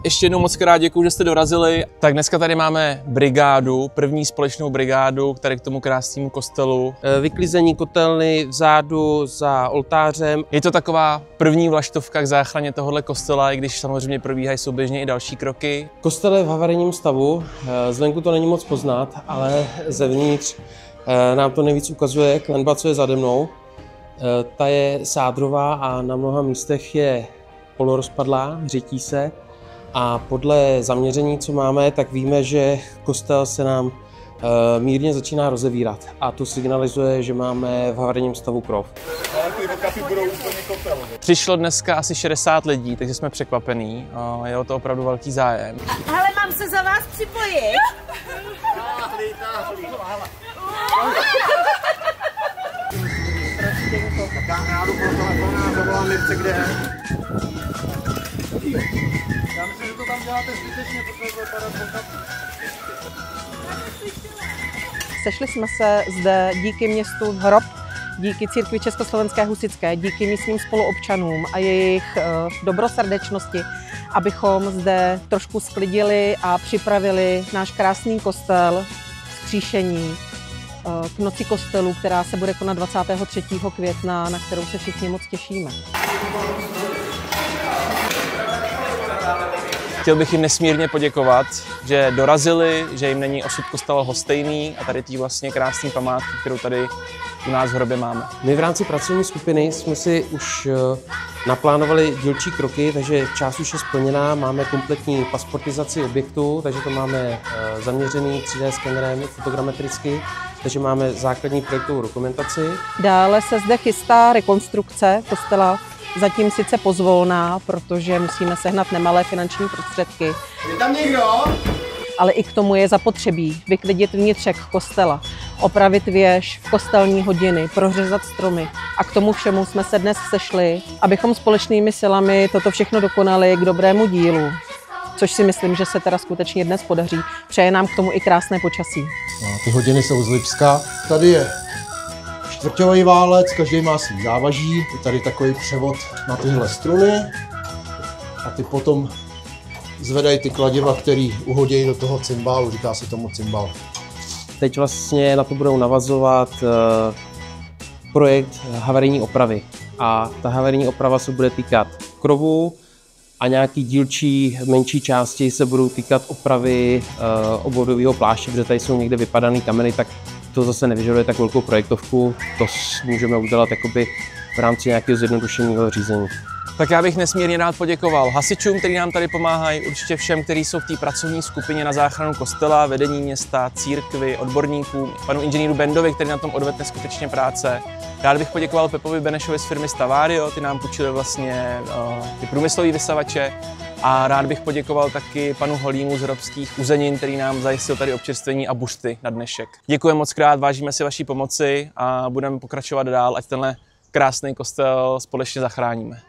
ještě jednou moc krát děkuju, že jste dorazili. Tak dneska tady máme brigádu, první společnou brigádu, tady k tomu krásnému kostelu. Vyklizení kotelny vzadu za oltářem. Je to taková první vlaštovka k záchraně tohohle kostela, i když samozřejmě probíhají souběžně i další kroky. Kostel je v havarijním stavu, zvenku to není moc poznat, ale zevnitř nám to nejvíc ukazuje klenba, co je zade mnou. Ta je sádrová a na mnoha místech je polorozpadlá, hřití se. A podle zaměření, co máme, tak víme, že kostel se nám mírně začíná rozevírat. A to signalizuje, že máme v havarijním stavu krov. Přišlo dneska asi 60 lidí, takže jsme překvapení. Je o to opravdu velký zájem. Hele, mám se za vás připojit? Já jdu pro telefon a zavolám Mirce, kde je. Já myslím, že to tam děláte zbytečně, protože to vypadá kontaktní. Sešli jsme se zde díky městu Hrob, díky církvi Československé husitské, díky místním spoluobčanům a jejich dobrosrdečnosti, abychom zde trošku sklidili a připravili náš krásný kostel vzkříšení k noci kostelu, která se bude konat 23. května, na kterou se všichni moc těšíme. Chtěl bych jim nesmírně poděkovat, že dorazili, že jim není osud kostela lhostejný a tady tý vlastně krásný památky, kterou tady u nás v Hrobě máme. My v rámci pracovní skupiny jsme si už naplánovali dílčí kroky, takže část už je splněná, máme kompletní pasportizaci objektu, takže to máme zaměřený 3D skenerem fotogrametricky, takže máme základní projektovou dokumentaci. Dále se zde chystá rekonstrukce kostela, zatím sice pozvolná, protože musíme sehnat nemalé finanční prostředky. Je tam někdo? Ale i k tomu je zapotřebí vyklidit vnitřek kostela, opravit věž, kostelní hodiny, prořezat stromy. A k tomu všemu jsme se dnes sešli, abychom společnými silami toto všechno dokonali k dobrému dílu. Což si myslím, že se teda skutečně dnes podaří. Přeje nám k tomu i krásné počasí. No, ty hodiny jsou z Lipska. Tady je čtvrťový válec, každý má svý závaží. Je tady takový převod na tyhle struny. A ty potom zvedají ty kladiva, který uhodějí do toho cymbálu, říká se tomu cymbal. Teď vlastně na to budou navazovat projekt havarijní opravy. A ta havarijní oprava se bude týkat krovů a nějaký dílčí menší části se budou týkat opravy obvodového pláště, protože tady jsou někde vypadané kameny, tak to zase nevyžaduje tak velkou projektovku. To můžeme udělat jakoby v rámci nějakého zjednodušeného řízení. Tak já bych nesmírně rád poděkoval hasičům, kteří nám tady pomáhají, určitě všem, kteří jsou v té pracovní skupině na záchranu kostela, vedení města, církvi, odborníkům, panu inženýru Bendovi, který na tom odvedl neskutečně práce. Rád bych poděkoval Pepovi Benešovi z firmy Stavario, ty nám půjčili vlastně ty průmyslové vysavače. A rád bych poděkoval taky panu Holímu z Hrobských uzenin, který nám zajistil tady občerstvení a bušty na dnešek. Děkujeme moc krát, vážíme si vaší pomoci a budeme pokračovat dál, ať tenhle krásný kostel společně zachráníme.